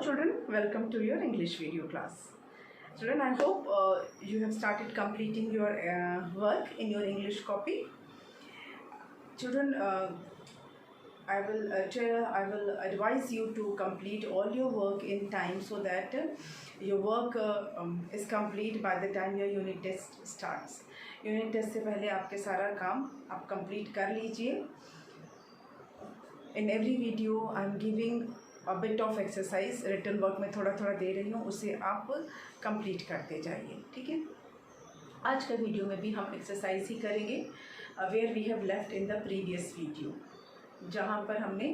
children, welcome to your English video class. Children, I hope you have started completing your work in your English copy. Children, I will advise you to complete all your work in time so that your work is complete by the time your unit test starts. Unit test से पहले आपके सारा काम आप complete कर लीजिए. In every video I am giving a bit of exercise, written work में थोड़ा थोड़ा दे रही हूँ, उसे आप कंप्लीट करते जाइए. ठीक है. आज का वीडियो में भी हम एक्सरसाइज ही करेंगे where we have left in the previous video. जहाँ पर हमने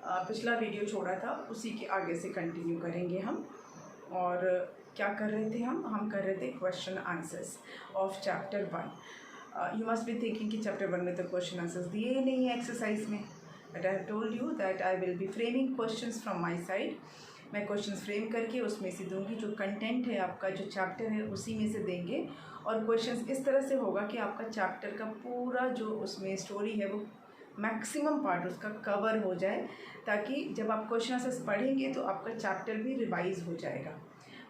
पिछला वीडियो छोड़ा था उसी के आगे से कंटिन्यू करेंगे हम. और क्या कर रहे थे हम कर रहे थे question answers of chapter 1. You must be thinking कि चैप्टर 1 में तो क्वेश्चन आंसर्स दिए ही नहीं है एक्सरसाइज में. But I have told you that I will be framing questions from my side. मैं क्वेश्चंस फ्रेम करके उसमें से दूंगी. जो कंटेंट है आपका, जो चैप्टर है, उसी में से देंगे. और क्वेश्चंस इस तरह से होगा कि आपका चैप्टर का पूरा जो उसमें स्टोरी है वो मैक्सिमम पार्ट उसका कवर हो जाए, ताकि जब आप क्वेश्चन आंसर्स पढ़ेंगे तो आपका चैप्टर भी रिवाइज हो जाएगा.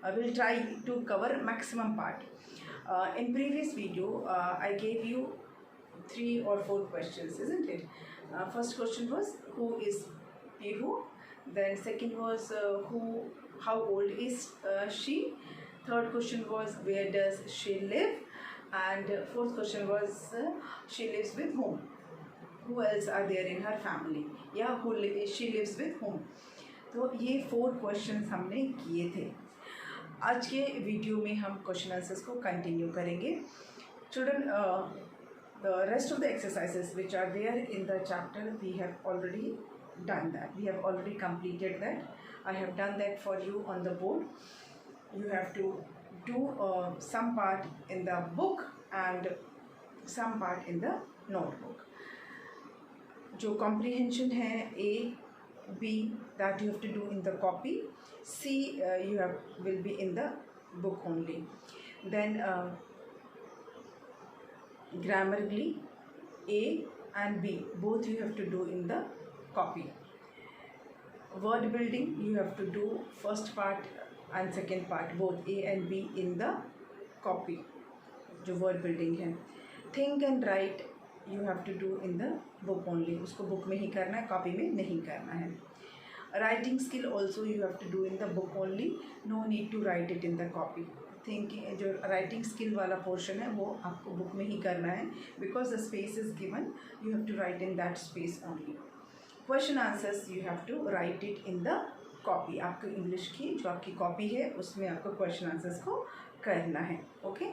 I will try to cover maximum part. In previous video I gave you 3 or 4 questions, isn't it? First question was who is Pihu. Then second was how old is she. Third question was where does she live. And fourth question was she lives with whom. Who else are there in her family? Yeah, she lives with whom. तो ये 4 questions हमने किए थे. आज के video में हम question answers को कंटिन्यू करेंगे. Children, the rest of the exercises which are there in the chapter, we have already done that. We have already completed that. I have done that for you on the board. You have to do some part in the book and some part in the notebook. जो comprehension है A, B, that you have to do in the copy. C will be in the book only. Then Grammarly A and B both you have to do in the copy. Word building you have to do first part and second part, both A and B in the copy. जो word building है. Think and write you have to do in the book only. उसको book में ही करना है, copy में नहीं करना है. Writing skill also you have to do in the book only. No need to write it in the copy. Thinking जो राइटिंग स्किल वाला पोर्शन है वो आपको बुक में ही करना है, because the space is given. You have to write in that space only. Question answers you have to write it in the copy. आपको इंग्लिश की जो आपकी कॉपी है उसमें आपको क्वेश्चन आंसर्स को करना है. Okay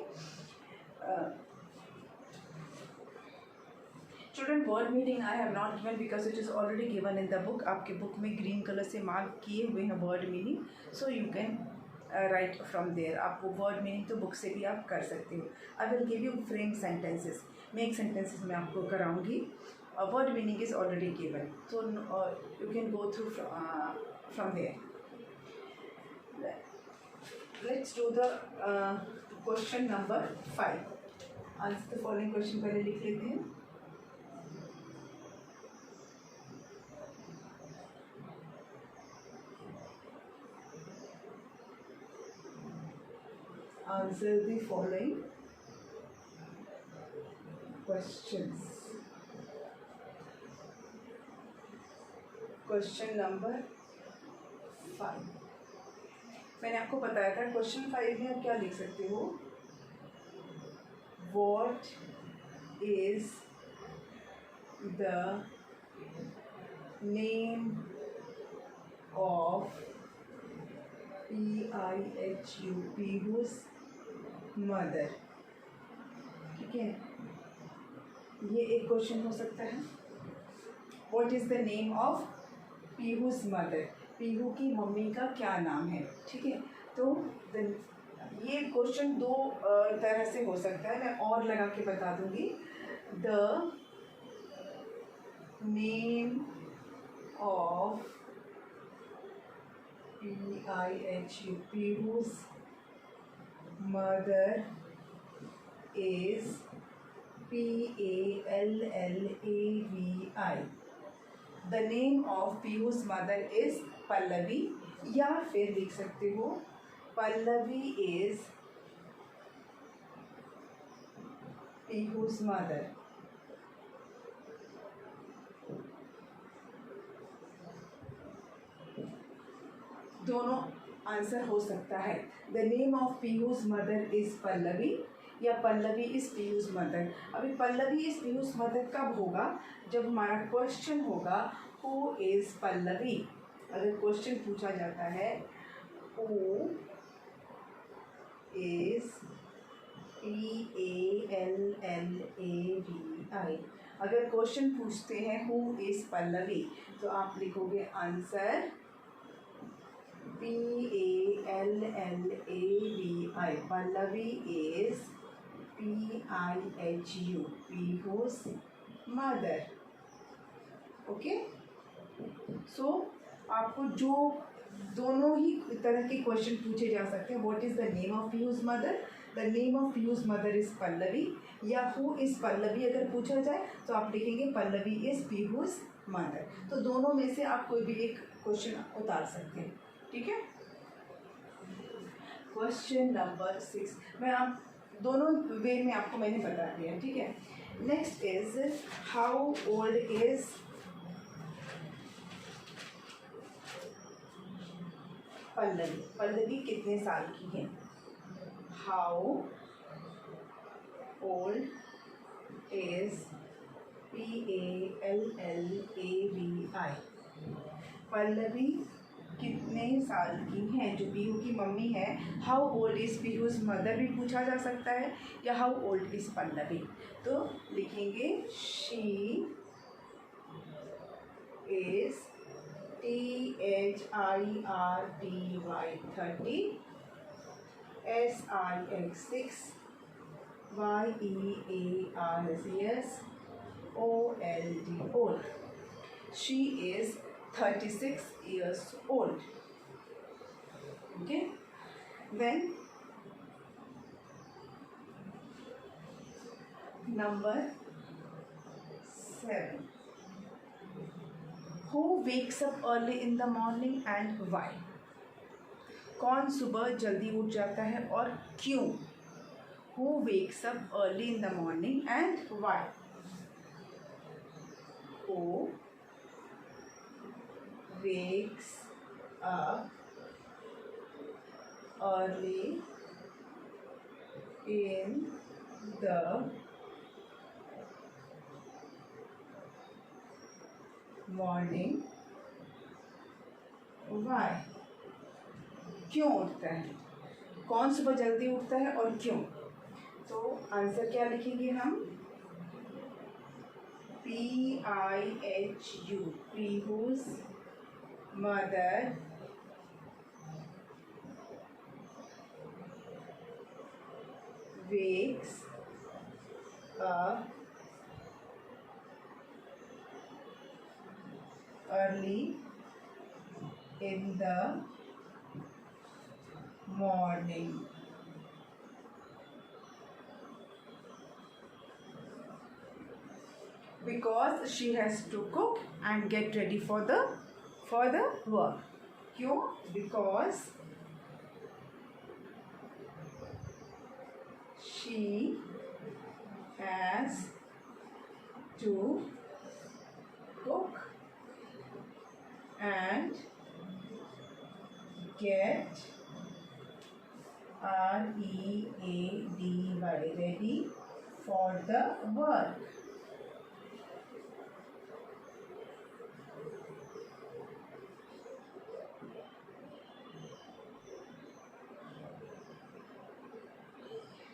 student, word meaning I have not given because it is already given in the book. आपके बुक में ग्रीन कलर से मार्क किए हुए हैं word meaning, so you can write from there. आप वो वर्ड मीनिंग तो बुक से भी आप कर सकते हो. I will give you frame sentences. Make sentences मैं आपको कराऊंगी. Word meaning is already given, so you can go through from there. Let's do the question number 5. Answer the following question पहले लिख लेते हैं. Answer the following questions. Question number 5. मैंने आपको बताया था क्वेश्चन 5 में आप क्या लिख सकते हो. What is the name of Pihu, Pihu's mother. ठीक है, ये एक क्वेश्चन हो सकता है. What is the name of Pihu's mother? Pihu की मम्मी का क्या नाम है. ठीक है, तो ये क्वेश्चन 2 तरह से हो सकता है. मैं और लगा के बता दूंगी. The name of Pihu, Pihu's mother is Pallavi. The name of Pihu's mother is Pallavi, या फिर लिख सकते हो पल्लवी इज पीहू's मदर। दोनों आंसर हो सकता है। The name of Pihu's mother is Pallavi या पल्लवी इज पीहू's मदर। अभी पल्लवी इज पीहू's मदर कब होगा? जब हमारा क्वेश्चन होगा हु इज पल्लवी। अगर क्वेश्चन पूछा जाता है हु इज PALLAVI, अगर क्वेश्चन पूछते हैं हु इज पल्लवी तो आप लिखोगे answer PALLAVI, Pallavi is PIHU, Pihu's mother. Okay, so आपको जो दोनों ही तरह के क्वेश्चन पूछे जा सकते हैं। What is the name of Pihu's mother? The name of Pihu's mother is Pallavi, या हु इज पल्लवी अगर पूछा जाए तो आप लिखेंगे पल्लवी इज पीहू's मदर। तो दोनों में से आप कोई भी एक क्वेश्चन उतार सकते हैं। ठीक है, क्वेश्चन नंबर 6 मैं आप दोनों वे में आपको मैंने बता दिया। ठीक है, next is how old is Pallavi. Pallavi कितने साल की है? How old is PALLAVI, Pallavi कितने साल की हैं? जो पीहू की मम्मी है, how old is Pihu's mother भी पूछा जा सकता है, या हाउ ओल्ड इज पल्लवी। तो लिखेंगे she is THIRTY 30, SIX 6, YEARS OLD old. She is 36 years old. Okay, then number 7. Who wakes up early in the morning and why? कौन सुबह जल्दी उठ जाता है और क्यों? Who wakes up early in the morning and why? Who wakes up early in the morning, why? क्यों उठता है? कौन सुबह जल्दी उठता है और क्यों? तो आंसर क्या लिखेंगे हम? PIHU, Pihu's mother wakes up early in the morning. Because she has to cook and get ready for the work. क्यों? Because she has to cook and get ready for the work.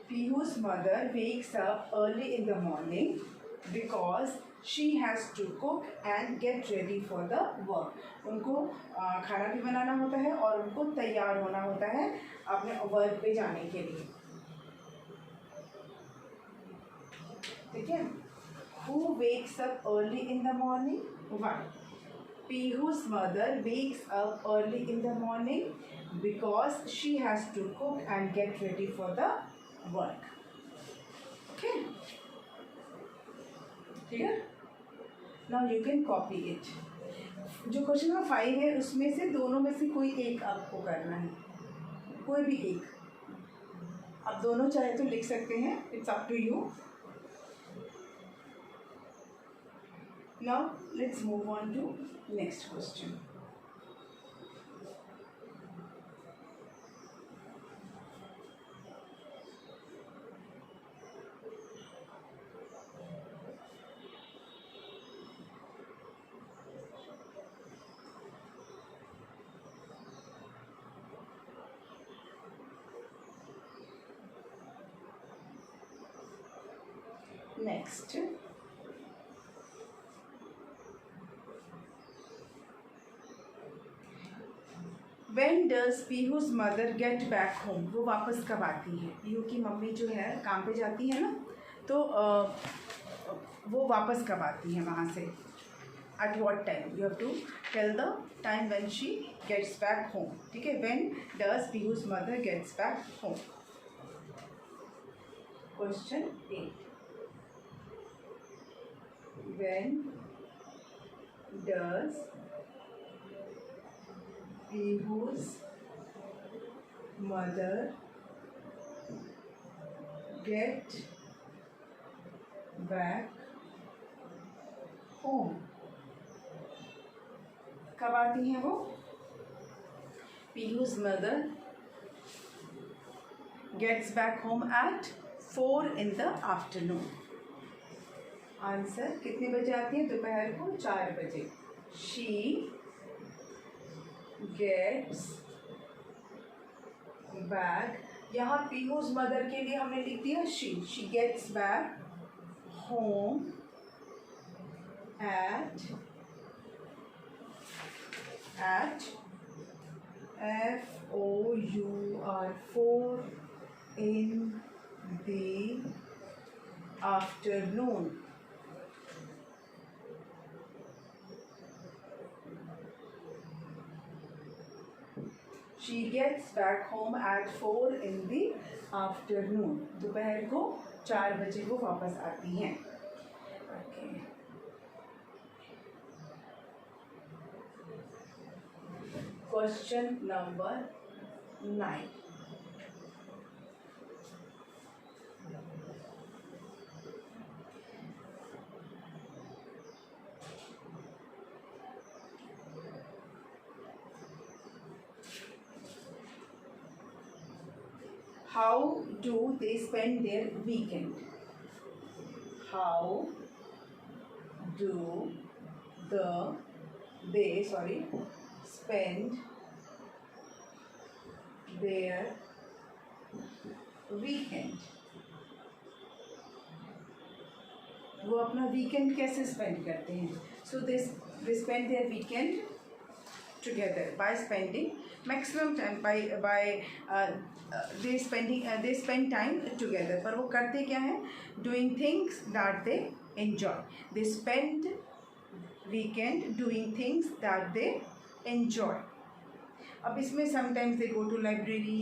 Piyu's mother wakes up early in the morning because she has to cook and get ready for the work. उनको खाना भी बनाना होता है और उनको तैयार होना होता है अपने वर्क पे जाने के लिए। ठीक है, Who wakes up early in the morning? Why? Piyu's mother wakes up early in the morning because she has to cook and get ready for the work. Okay? Clear? Now you can copy it. जो question number 5 है उसमें से दोनों में से कोई एक आपको करना है, कोई भी एक। आप दोनों चाहे तो लिख सकते हैं, it's up to you. Now let's move on to next question. Next, When does Pihu's mother get back home? वो वापस कब आती है? पीहू की मम्मी जो है काम पे जाती है ना, तो वो वापस कब आती है वहाँ से? At what time? You have to tell the time when she gets back home. ठीक है? When does पीहू's mother gets back home? Question 8. When does पीहू's mother get back home? कब आती हैं वो? पीहू's mother gets back home at 4 in the afternoon. Answer, कितने बजे आती है? दोपहर को 4 बजे। She gets back, यहाँ पीहू's मदर के लिए हमने लिख दिया she gets back home at FOUR 4 in the afternoon. She gets back home at 4 in the afternoon. दोपहर को 4 बजे वो वापस आती हैं। Okay. Question number 9. How do they spend their weekend? How do they spend their weekend? वो अपना weekend कैसे स्पेंड करते हैं? So they spend their weekend together by spending maximum time they spend time together. पर वो करते क्या हैं? Doing things that they enjoy. They spend weekend doing things that they enjoy. अब इसमें sometimes they go to library,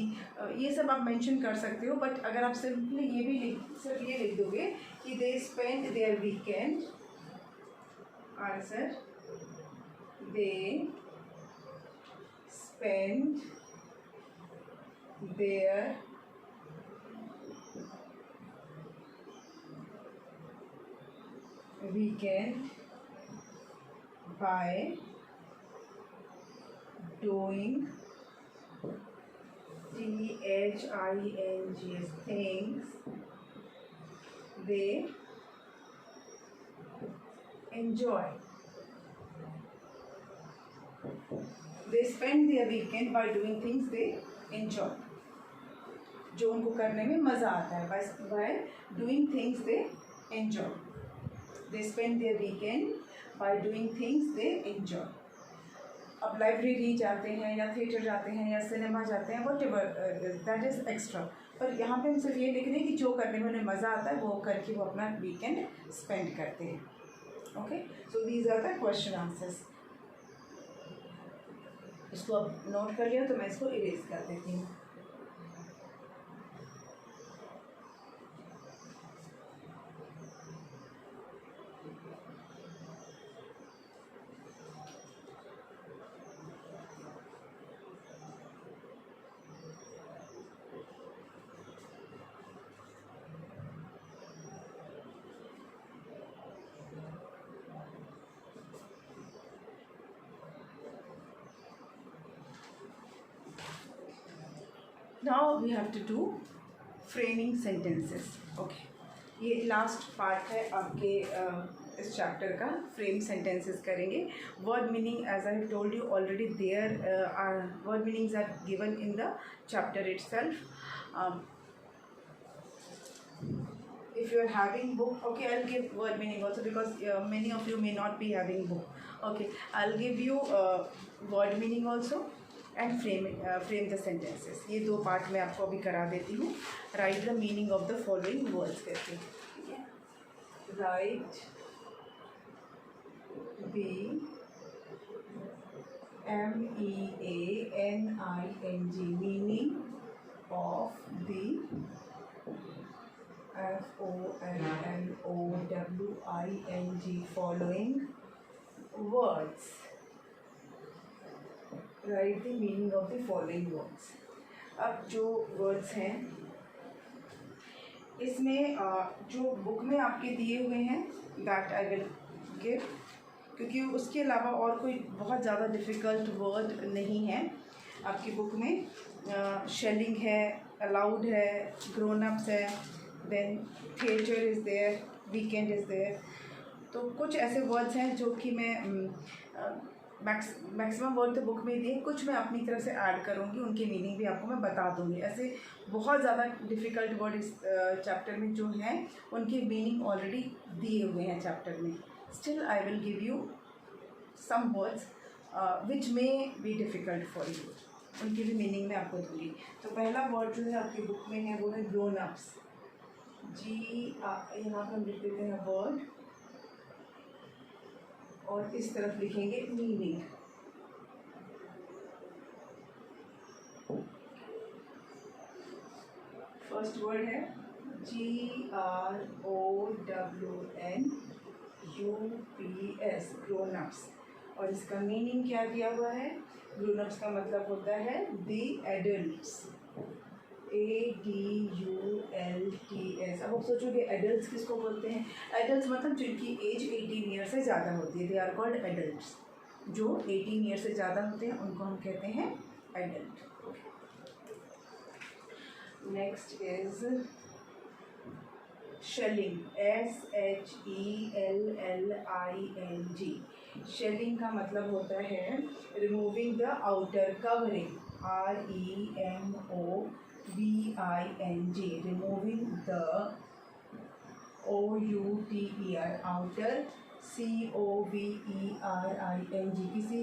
ये सब आप मेंशन कर सकते हो, बट अगर आप सिंपली ये भी सिर्फ ये लिख दोगे कि they spend their weekend, answer they spend their weekend by doing THINGS things they enjoy. They spend their weekend by doing things they enjoy. जो उनको करने में मज़ा आता है, by doing things they enjoy. They spend their weekend by doing things they enjoy. अब library जाते हैं या थिएटर जाते हैं या सिनेमा जाते हैं, whatever that is extra. पर यहाँ पे हम सिर्फ ये लिख रहे हैं कि जो करने में उन्हें मज़ा आता है वो करके वो अपना वीकेंड स्पेंड करते हैं. Okay, so these are the question answers. इसको अब नोट कर लिया तो मैं इसको इरेज कर देती हूँ. Now we have to do framing sentences. Okay, ये लास्ट पार्ट है आपके इस चैप्टर का. फ्रेम सेंटेंसेस करेंगे. Word meaning, as I told you already, there are word meanings are given in the chapter itself. If you are having book, okay, I'll give word meaning also, because many of you may not be having book. Okay, I'll give you word meaning also and frame the sentences. ये दो part मैं आपको अभी करा देती हूँ. Write the meaning of the following words करके. ठीक है. Write the meaning, meaning of the following following words. Write the meaning of the following words. अब जो words हैं इसमें जो बुक में आपके दिए हुए हैं that I will give, क्योंकि उसके अलावा और कोई बहुत ज़्यादा डिफ़िकल्ट वर्ड नहीं है आपकी बुक में. शेलिंग है, अलाउड है, ग्रोन अप्स है, then theatre is there, weekend is there. तो कुछ ऐसे वर्ड्स हैं जो कि मैं मैक्सिमम वर्ड तो बुक में ही दिए, कुछ मैं अपनी तरफ से ऐड करूँगी, उनकी मीनिंग भी आपको मैं बता दूँगी. ऐसे बहुत ज़्यादा डिफ़िकल्ट वर्ड इस चैप्टर में जो हैं उनकी मीनिंग ऑलरेडी दिए हुए हैं चैप्टर में. Still, I will give you some words which may be difficult for you. उनकी भी मीनिंग मैं आपको दूँगी. तो पहला वर्ड जो है आपकी बुक में है वो है ग्रोन अप्स. यहाँ पर हम लिख देते हैं वर्ड और इस तरफ लिखेंगे मीनिंग. फर्स्ट वर्ड है GROWNUPS, ग्रोन अप्स. और इसका मीनिंग क्या दिया हुआ है? ग्रोन अप्स का मतलब होता है द एडल्ट्स, ADULTS. अब आप सोचोगे एडल्ट्स किसको बोलते हैं? एडल्ट्स मतलब जिनकी एज 18 ईयर से ज़्यादा होती है, दे आर कॉल्ड एडल्ट्स. जो 18 ईयर से ज़्यादा होते हैं उनको हम कहते हैं adult. Next is shelling, SHELLING. Shelling का मतलब होता है removing the outer covering, REMOVING, removing the OUTER, outer, COVERING. किसी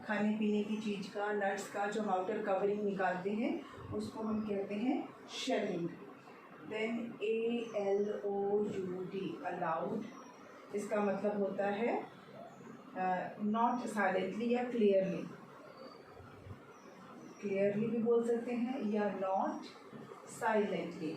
खाने पीने की चीज़ का, नट्स का जो हम आउटर कवरिंग निकालते हैं उसको हम कहते हैं शेलिंग. Then ALOUD, allowed. इसका मतलब होता है नॉट साइलेंटली या क्लियरली. क्लियरली भी बोल सकते हैं या not silently.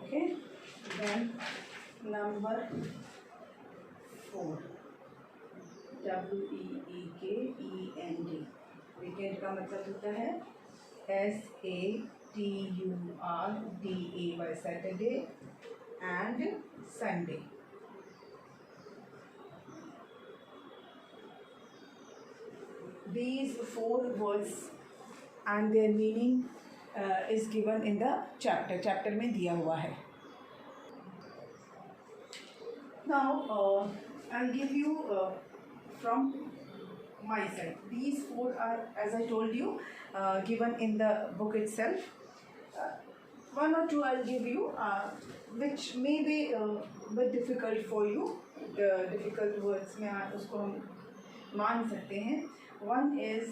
Okay. Then number 4, WEEKEND. Weekend का मतलब होता है SATURDAY, Saturday and Sunday. These 4 words and their meaning is given in the chapter में दिया हुआ है. Now I'll give you from my side. These 4 are, as I told you, given in the book itself. 1 or 2 I'll give you which may be bit difficult for you. Difficult words में उसको हम मान सकते हैं. One is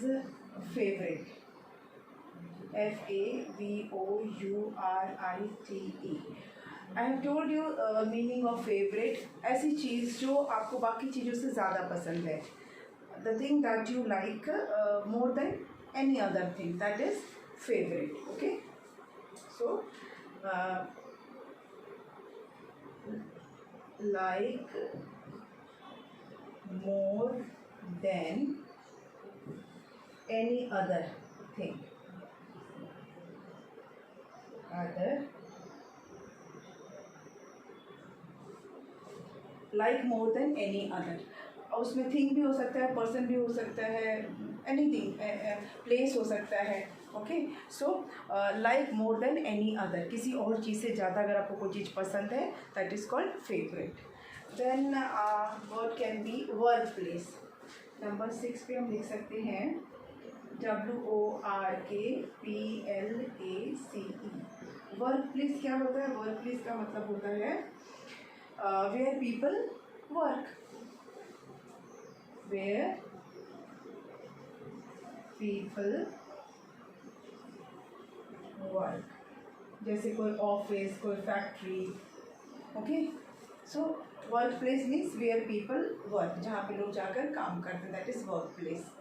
favorite, FAVOURITE. I have told you meaning of favorite. ऐसी चीज़ जो आपको बाकी चीज़ों से ज़्यादा पसंद है. The thing that you like more than any other thing, that is favorite. Okay. So like more than any other thing. Like more than any other. उसमें थिंग भी हो सकता है, पर्सन भी हो सकता है, एनीथिंग, प्लेस हो सकता है। Okay, so like more than any other, किसी और चीज़ से ज़्यादा अगर आपको कोई चीज़ पसंद है, that is called favourite. Then word can be work place. Number 6 पे हम लिख सकते हैं WORKPLACE। वर्क प्लेस क्या होता है? वर्क प्लेस का मतलब होता है where people work, where people work, जैसे कोई ऑफिस, कोई factory. Okay, so work place means where people work, जहाँ पे लोग जाकर काम करते हैं, that is work place.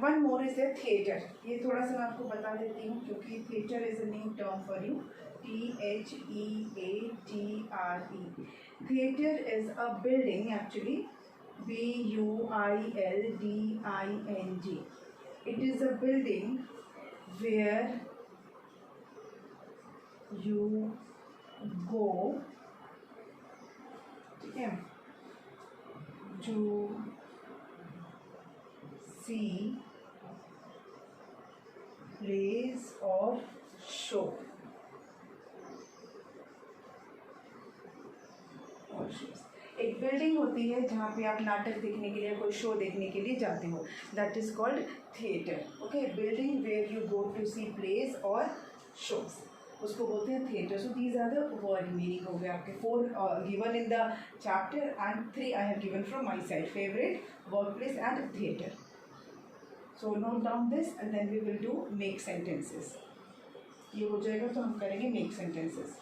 One more is a theatre. ये थोड़ा सा मैं आपको बता देती हूँ क्योंकि theatre is a new term for you. THEATRE। Theatre is a building actually, BUILDING। It is a building where you go, ठीक है, to see plays or show और shows। एक बिल्डिंग होती है जहाँ पे आप नाटक देखने के लिए, कोई शो देखने के लिए जाते हो, that is called theatre. Okay, building where you go to see place और शोज, उसको बोलते हैं theatre. So these are the word meaning हो गए आपके 4 given in the chapter and 3 I have given from my side, favourite, work place and theatre. So note down this and then we will do make sentences. ये हो जाएगा तो हम करेंगे make sentences.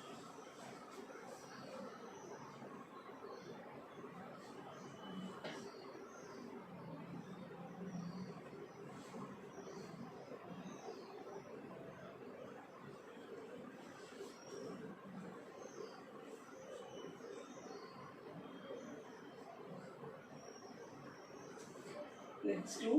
Let's do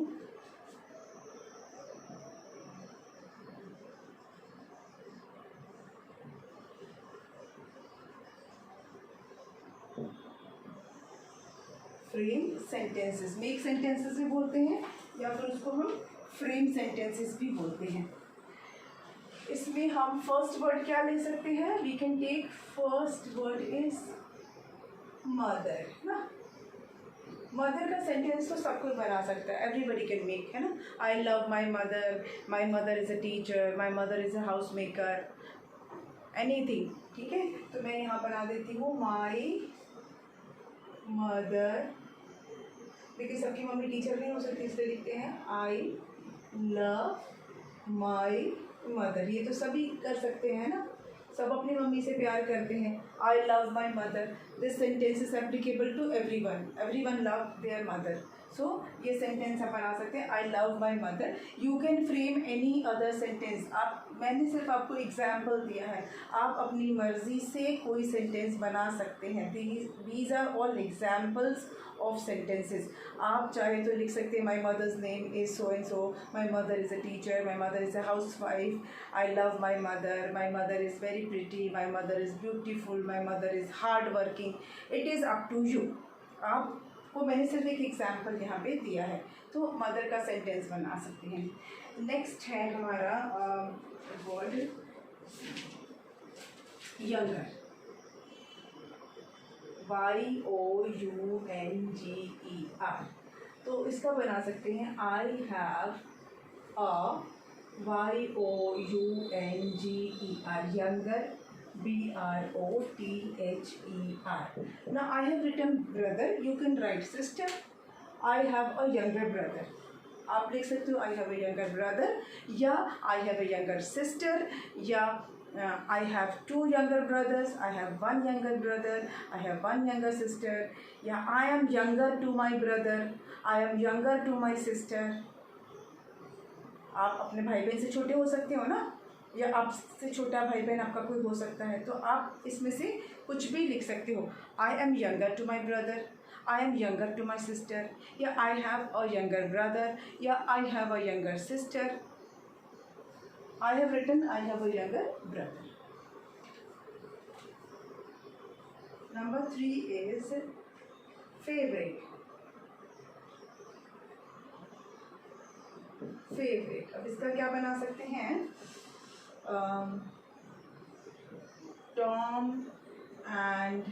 frame sentences. Make sentences भी बोलते हैं या फिर उसको हम फ्रेम सेंटेंसेस भी बोलते हैं। इसमें हम फर्स्ट वर्ड क्या ले सकते हैं? We can take first word is mother ना। मदर का सेंटेंस तो सब कोई बना सकता है, एवरीबडी कैन मेक, है ना। आई love my mother is a teacher, my mother is a house maker, anything, ठीक है। तो मैं यहाँ बना देती हूँ माई मदर, लेकिन सबकी मम्मी टीचर नहीं हो सकती, इसलिए लिखते हैं आई लव माई मदर। ये तो सभी कर सकते हैं ना, सब अपनी मम्मी से प्यार करते हैं। I love my mother, this sentence is applicable to everyone love their mother. So ये सेंटेंस आप बना सकते हैं, I love my mother. You can frame any other sentence. मैंने सिर्फ आपको एग्जाम्पल दिया है, आप अपनी मर्जी से कोई सेंटेंस बना सकते हैं। These are all examples of sentences. आप चाहे तो लिख सकते हैं my mother's name is so and so, my mother is a teacher, my mother is a house wife, I love my mother is very pretty, my mother is beautiful, my mother is hard working. It is up to you. आपको मैंने सिर्फ एक example यहाँ पे दिया है, तो mother का सेंटेंस बना सकते हैं। नेक्स्ट है हमारा वर्ड यंगर, YOUNGER। तो इसका बना सकते हैं आई have a YOUNGER, younger, BROTHER। Now I have written brother, you can write sister. I have a younger brother. आप लिख सकते हो I have a younger brother, या I have a younger sister, या I have 2 younger brothers, I have 1 younger brother, I have 1 younger sister, या I am younger to my brother, I am younger to my sister। आप अपने भाई बहन से छोटे हो सकते हो ना, या आपसे छोटा भाई बहन आपका कोई हो सकता है, तो आप इसमें से कुछ भी लिख सकते हो। I am younger to my brother, I am younger to my sister, या I have a younger brother, या I have a younger sister. I have written I have a younger brother. Number Number 3 is favorite. Favourite, अब इसका क्या बना सकते हैं? Tom and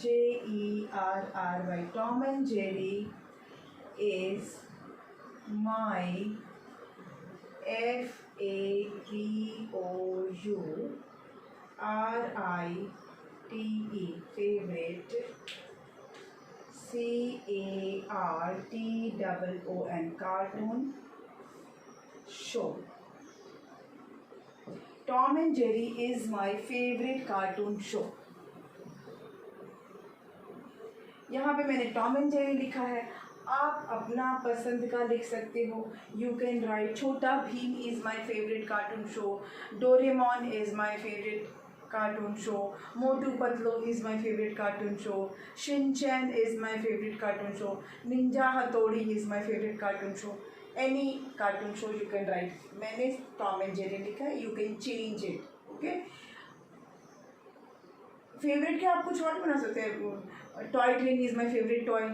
JERRY, Tom and Jerry is my FAVOURITE, favourite, CARTOON, cartoon show. Tom and Jerry is my favorite cartoon show. यहाँ पे मैंने Tom and Jerry लिखा है, आप अपना पसंद का लिख सकते हो. यू कैन राइट छोटा Bhim is my favourite cartoon show, Doraemon is my favourite cartoon show, Motu Patlu is my favorite cartoon show, Shin Chan is my favorite cartoon show, Ninja Hattori is my favorite cartoon show. Any cartoon show you can write. मैंने Tom and Jerry लिखा है, you can change it. Okay. Favourite क्या आप कुछ और बना सकते हैं. Toy train is my favourite toy,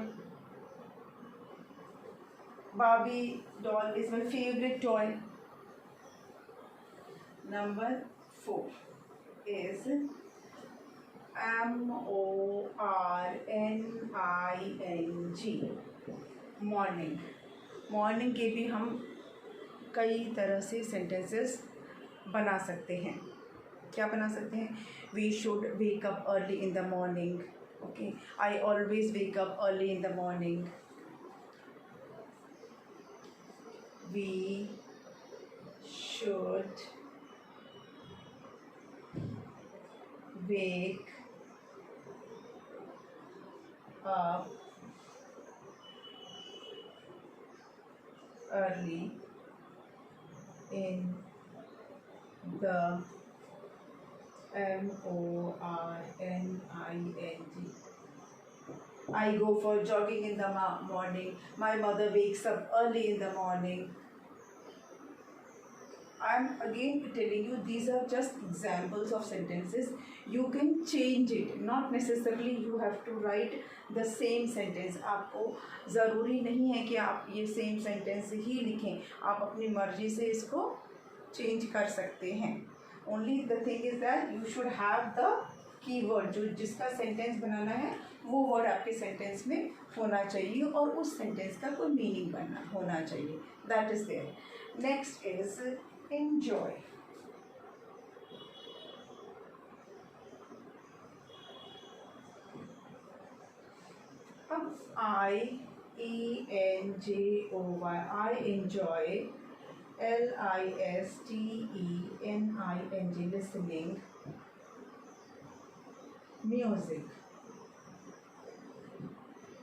Barbie doll is my favourite toy. Number 4 is MORNING, morning. Morning के भी हम कई तरह से सेंटेंसेस बना सकते हैं. क्या बना सकते हैं? We should wake up early in the morning. Okay, I always wake up early in the morning. We should wake up early in the MORNING. I go for jogging in the morning. My mother wakes up early in the morning. I am again telling you, these are just examples of sentences. You can change it. Not necessarily you have to write the same sentence. आपको ज़रूरी नहीं है कि आप ये same sentence ही लिखें. आप अपनी मर्जी से इसको चेंज कर सकते हैं. Only the thing is that you should have the keyword. जो जिसका सेंटेंस बनाना है वो वर्ड आपके सेंटेंस में होना चाहिए और उस सेंटेंस का कोई मीनिंग बनना होना चाहिए. That is there. Next is enjoy. अब IENJOY, I enjoy, LISTENING, listening, music.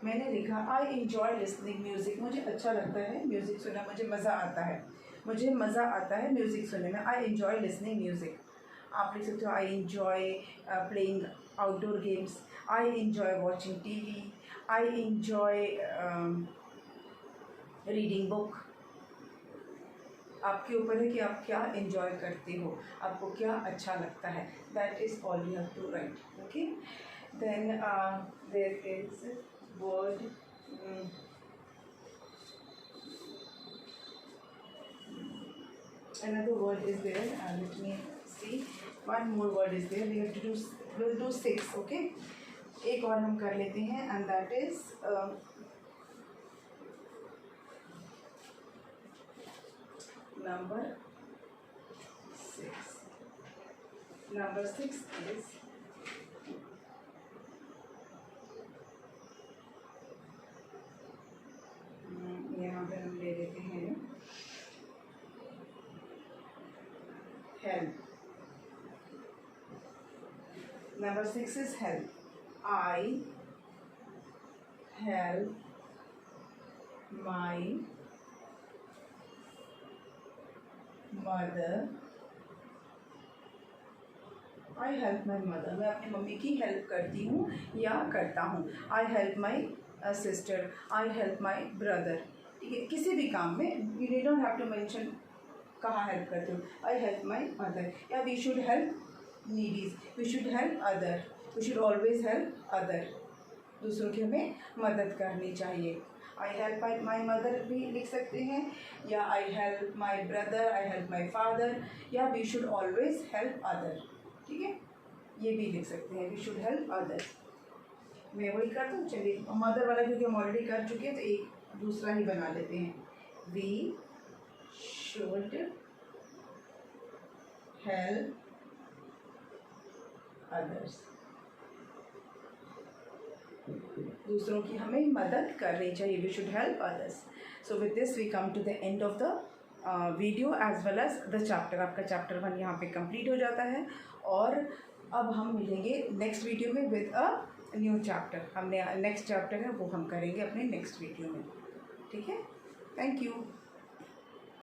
मैंने लिखा आई एन्जॉय लिसनिंग म्यूज़िक, मुझे अच्छा लगता है म्यूज़िक सुनना, मुझे मज़ा आता है, मुझे मज़ा आता है म्यूज़िक सुनने में. I enjoy listening music. आप लिख सकते हो I enjoy playing outdoor games, I enjoy watching TV, I enjoy reading book. आपके ऊपर है कि आप क्या एन्जॉय करते हो, आपको क्या अच्छा लगता है. That is all you have to write. Okay, then there is word another word is there. Let me see, one more word is there. We have to do, we'll do 6. Okay, एक और हम कर लेते हैं and that is number 6. Number 6 is यहाँ पे हम ले लेते हैं help. Number 6 is help. I help my mother. I help my mother. मैं अपनी मम्मी की हेल्प करती हूँ या करता हूँ. I help my sister. I help my brother. ठीक है, किसी भी काम में you don't have to mention कहाँ हेल्प करते हो. I help my mother. या we should help needies. We should help other. We should always help other, दूसरों की हमें मदद करनी चाहिए। आई हेल्प माई मदर भी लिख सकते हैं, या I help my brother, I help my father, या we should always help other. ठीक है, ये भी लिख सकते हैं, वी शुड हेल्प अदर। मैं वही कर दूँ, चलिए मदर वाला क्योंकि हम ऑलरेडी कर चुके हैं तो एक दूसरा ही बना लेते हैं। वी शुड हेल्प अदर्स, दूसरों की हमें मदद करनी चाहिए, we should help others. So with this we come to the end of the video as well as the chapter. आपका चैप्टर 1 यहाँ पे कंप्लीट हो जाता है, और अब हम मिलेंगे नेक्स्ट वीडियो में विद अ न्यू चैप्टर। हमने नेक्स्ट चैप्टर है वो हम करेंगे अपने नेक्स्ट वीडियो में। ठीक है, थैंक यू।